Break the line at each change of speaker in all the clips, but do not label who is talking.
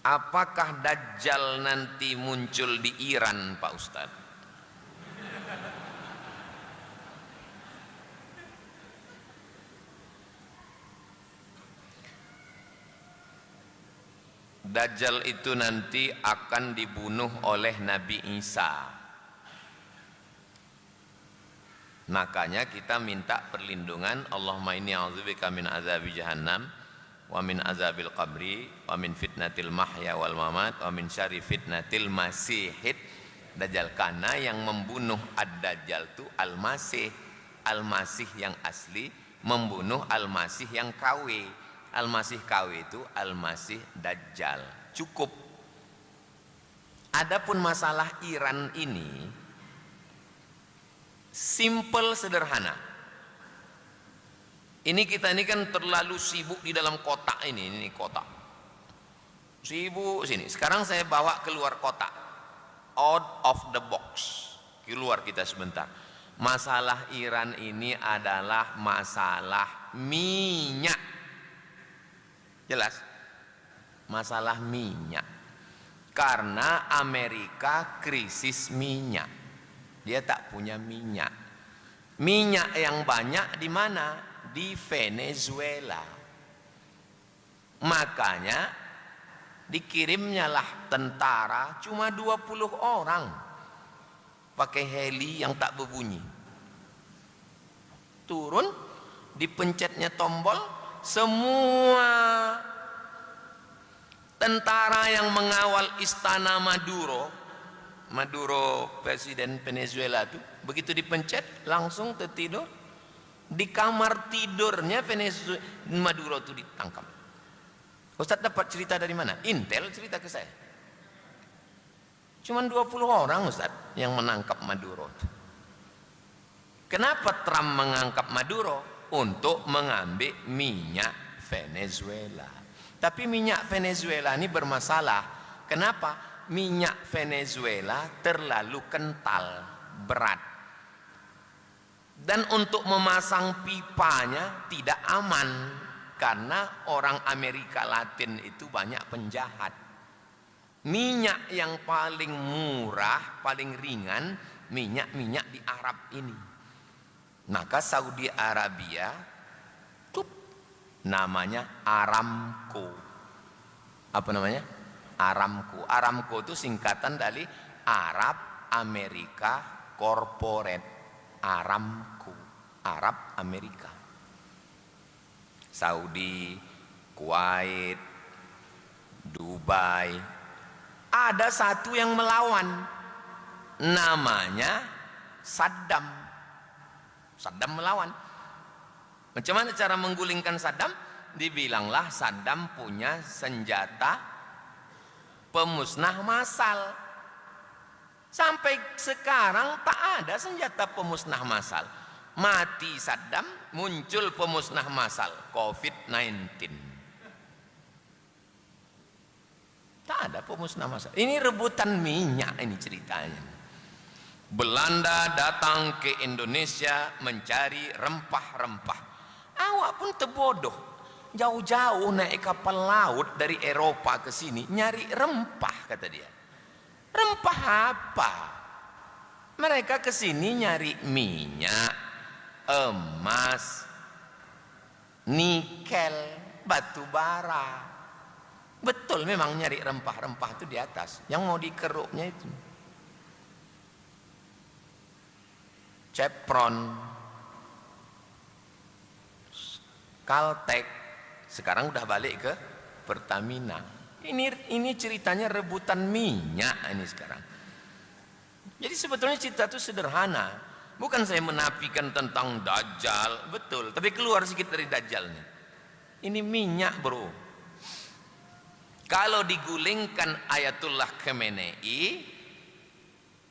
apakah Dajjal nanti muncul di Iran, Pak Ustadz? Dajjal itu nanti akan dibunuh oleh Nabi Isa. Makanya kita minta perlindungan, Allahumma inni a'udzubika min azabi jahannam wa min azabil qabri wa min fitnatil mahya wal mamat wa min syarri fitnatil masihid Dajjal. Karena yang membunuh Ad-Dajjal itu Al-Masih. Al-Masih yang asli membunuh Al-Masih yang KW. Al-Masih KW itu Al-Masih Dajjal. Cukup. Adapun masalah Iran ini simple, sederhana. Ini kita ini kan terlalu sibuk di dalam kotak ini kotak. Sibuk sini. Sekarang saya bawa keluar kotak. Out of the box. Keluar kita sebentar. Masalah Iran ini adalah masalah minyak. Jelas? Masalah minyak. Karena Amerika krisis minyak. Dia tak punya minyak. Minyak yang banyak di mana? Di Venezuela. Makanya dikirimnyalah tentara cuma 20 orang pakai heli yang tak berbunyi. Turun, dipencetnya tombol, semua tentara yang mengawal istana Maduro presiden Venezuela itu, begitu dipencet langsung tertidur di kamar tidurnya Maduro itu ditangkap. Ustaz dapat cerita dari mana? Intel cerita ke saya. Cuman 20 orang Ustaz yang menangkap Maduro. Kenapa Trump mengangkat Maduro? Untuk mengambil minyak Venezuela. Tapi minyak Venezuela ini bermasalah. Kenapa? Minyak Venezuela terlalu kental, berat. Dan untuk memasang pipanya tidak aman. Karena orang Amerika Latin itu banyak penjahat. Minyak yang paling murah, paling ringan, minyak-minyak di Arab ini. Maka Saudi Arabia namanya Aramco. Apa namanya? Aramco. Aramco itu singkatan dari Arab Amerika Corporate. Aramco. Arab Amerika. Saudi, Kuwait, Dubai. Ada satu yang melawan. Namanya Saddam. Saddam melawan. Macam mana cara menggulingkan Saddam? Dibilanglah Saddam punya senjata pemusnah massal. Sampai sekarang tak ada senjata pemusnah massal. Mati Saddam, muncul pemusnah massal, COVID-19. Tak ada pemusnah massal. Ini rebutan minyak ini ceritanya. Belanda datang ke Indonesia mencari rempah-rempah. Awak pun terbodoh. Jauh-jauh naik kapal laut dari Eropa ke sini nyari rempah, kata dia. Rempah apa? Mereka ke sini nyari minyak, emas, nikel, batu bara. Betul memang nyari rempah-rempah itu di atas. Yang mau dikeruknya itu Chevron, Caltech, sekarang udah balik ke Pertamina. Ini ceritanya rebutan minyak ini sekarang. Jadi sebetulnya cerita itu sederhana. Bukan saya menafikan tentang Dajjal, betul. Tapi keluar sedikit dari Dajjalnya. Ini minyak, bro. Kalau digulingkan Ayatullah Khamenei,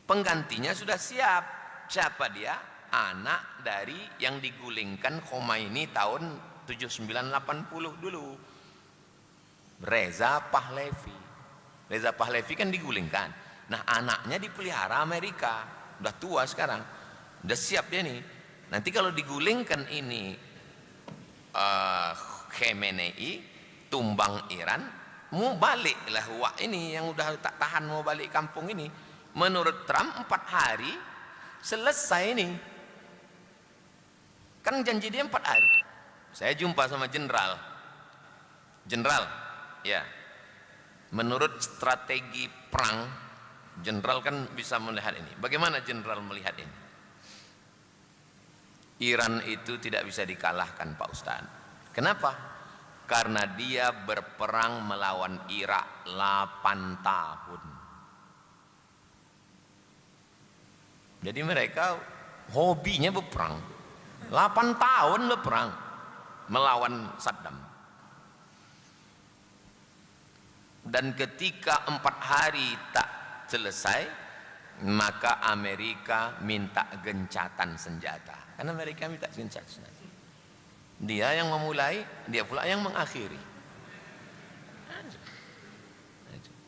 penggantinya sudah siap. Siapa dia? Anak dari yang digulingkan Khomeini tahun 7980 dulu. Reza Pahlavi. Reza Pahlavi kan digulingkan. Nah, anaknya dipelihara Amerika. Udah tua sekarang. Udah siap dia nih. Nanti kalau digulingkan ini Khamenei, tumbang Iran, mau baliklah wak ini yang udah tak tahan mau balik kampung ini. Menurut Trump 4 hari selesai ini. Kan janji dia 4 hari. Saya jumpa sama jenderal, ya. Menurut strategi perang, jenderal kan bisa melihat ini. Bagaimana jenderal melihat ini? Iran itu tidak bisa dikalahkan, Pak Ustadz. Kenapa? Karena dia berperang melawan Irak 8 tahun. Jadi mereka hobinya berperang. 8 tahun berperang melawan Saddam. Dan ketika 4 hari tak selesai, maka Amerika minta gencatan senjata. Karena Amerika minta gencatan senjata. Dia yang memulai, dia pula yang mengakhiri.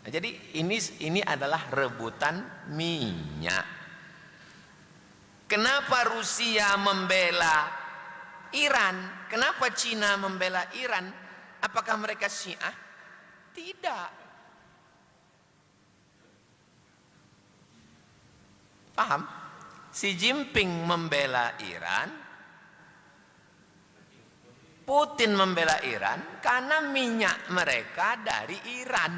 Jadi ini adalah rebutan minyak. Kenapa Rusia membela Iran? Kenapa Cina membela Iran? Apakah mereka Syiah? Tidak. Paham? Xi Jinping membela Iran, Putin membela Iran karena minyak mereka dari Iran.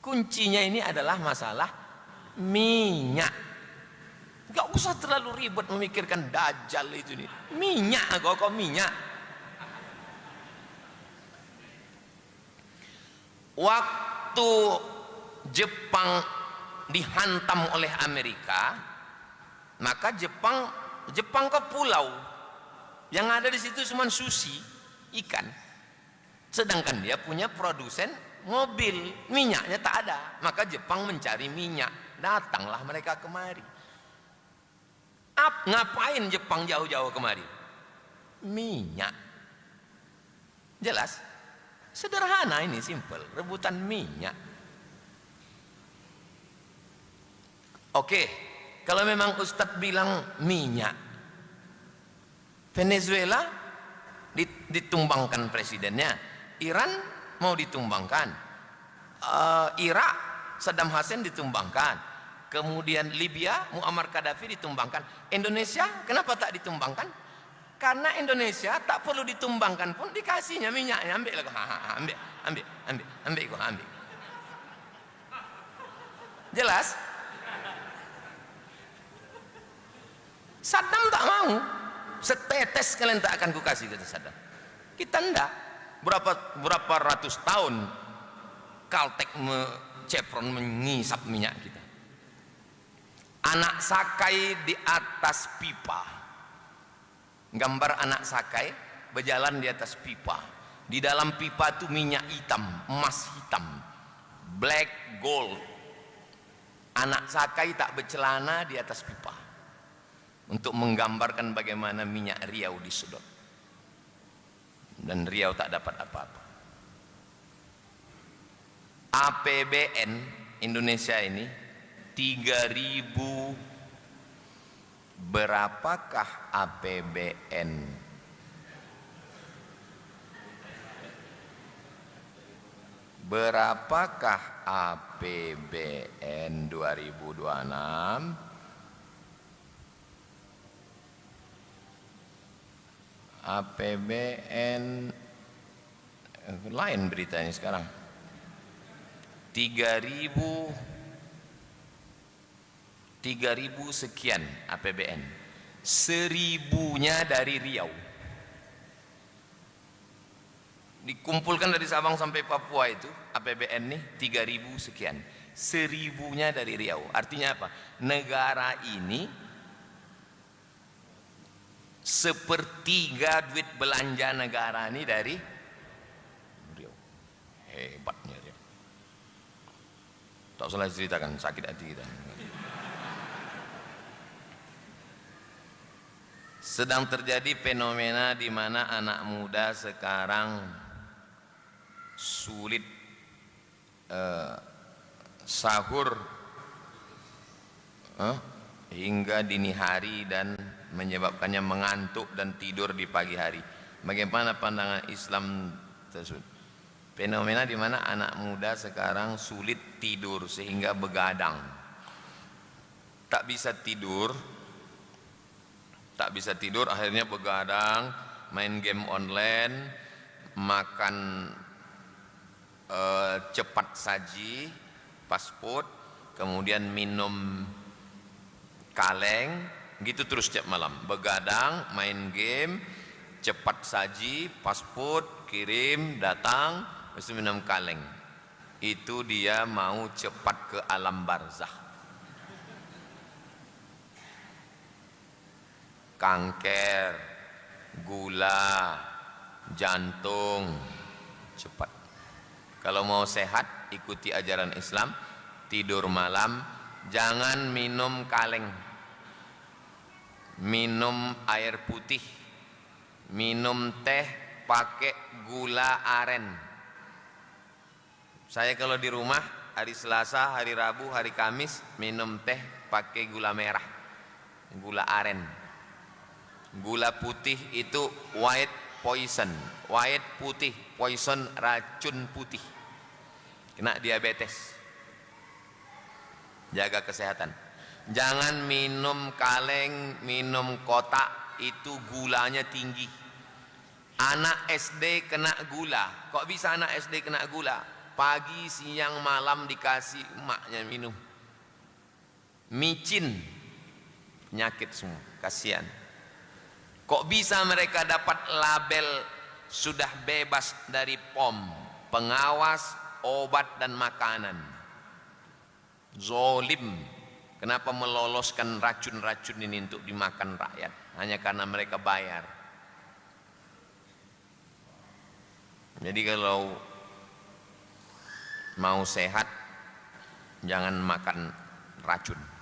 Kuncinya ini adalah masalah minyak. Gak usah terlalu ribet memikirkan Dajjal itu nih. Minyak, kok minyak. Waktu Jepang dihantam oleh Amerika, maka Jepang ke pulau. Yang ada di situ cuma sushi, ikan. Sedangkan dia punya produsen mobil, minyaknya tak ada. Maka Jepang mencari minyak, datanglah mereka kemari. Ngapain Jepang jauh-jauh kemari? Minyak. Jelas? Sederhana ini, simple, rebutan minyak. Oke, kalau memang Ustadz bilang minyak, Venezuela ditumbangkan presidennya, Iran mau ditumbangkan, Irak Saddam Hussein ditumbangkan, kemudian Libya Muammar Gaddafi ditumbangkan. Indonesia kenapa tak ditumbangkan? Karena Indonesia tak perlu ditumbangkan pun dikasihnya minyaknya. Ambil. Jelas? Saddam tak mau. Setetes kalian tak akan kukasih, kata Saddam. Kita enggak. Berapa ratus tahun Caltech Chevron mengisap minyak kita. Anak sakai di atas pipa. Gambar anak sakai berjalan di atas pipa. Di dalam pipa itu minyak hitam, emas hitam, black gold. Anak sakai tak bercelana di atas pipa. Untuk menggambarkan bagaimana minyak Riau disedot. Dan Riau tak dapat apa-apa. APBN Indonesia ini 3.000. Berapakah APBN? Berapakah APBN 2026? APBN lain beritanya sekarang 3.000 sekian APBN, 1.000-nya dari Riau, dikumpulkan dari Sabang sampai Papua. Itu APBN nih 3.000 sekian, 1.000-nya dari Riau. Artinya apa? Negara ini sepertiga duit belanja negara ini dari Riau. Hebatnya dia. Tak usah ceritakan, sakit hati kita. Sedang terjadi fenomena di mana anak muda sekarang sulit sahur hingga dini hari dan menyebabkannya mengantuk dan tidur di pagi hari. Bagaimana pandangan Islam tersebut. Fenomena di mana anak muda sekarang sulit tidur sehingga begadang. Tak bisa tidur, akhirnya begadang, main game online, makan cepat saji, fast food, kemudian minum kaleng, gitu terus setiap malam. Begadang, main game, cepat saji, fast food, kirim, datang, terus minum kaleng. Itu dia mau cepat ke alam barzah. Kanker, gula, jantung, cepat. Kalau mau sehat, ikuti ajaran Islam, tidur malam, jangan minum kaleng, minum air putih, minum teh pakai gula aren. Saya kalau di rumah hari Selasa, hari Rabu, hari Kamis minum teh pakai gula merah, gula aren. Gula putih itu white poison, white putih, poison racun putih, kena diabetes. Jaga kesehatan. Jangan minum kaleng, minum kotak, itu gulanya tinggi. Anak SD kena gula. Kok bisa anak SD kena gula? Pagi, siang, malam dikasih emaknya minum. Micin, penyakit semua, kasihan. Kok bisa mereka dapat label sudah bebas dari POM, pengawas obat dan makanan? Zolim. Kenapa meloloskan racun-racun ini untuk dimakan rakyat? Hanya karena mereka bayar. Jadi kalau mau sehat, jangan makan racun.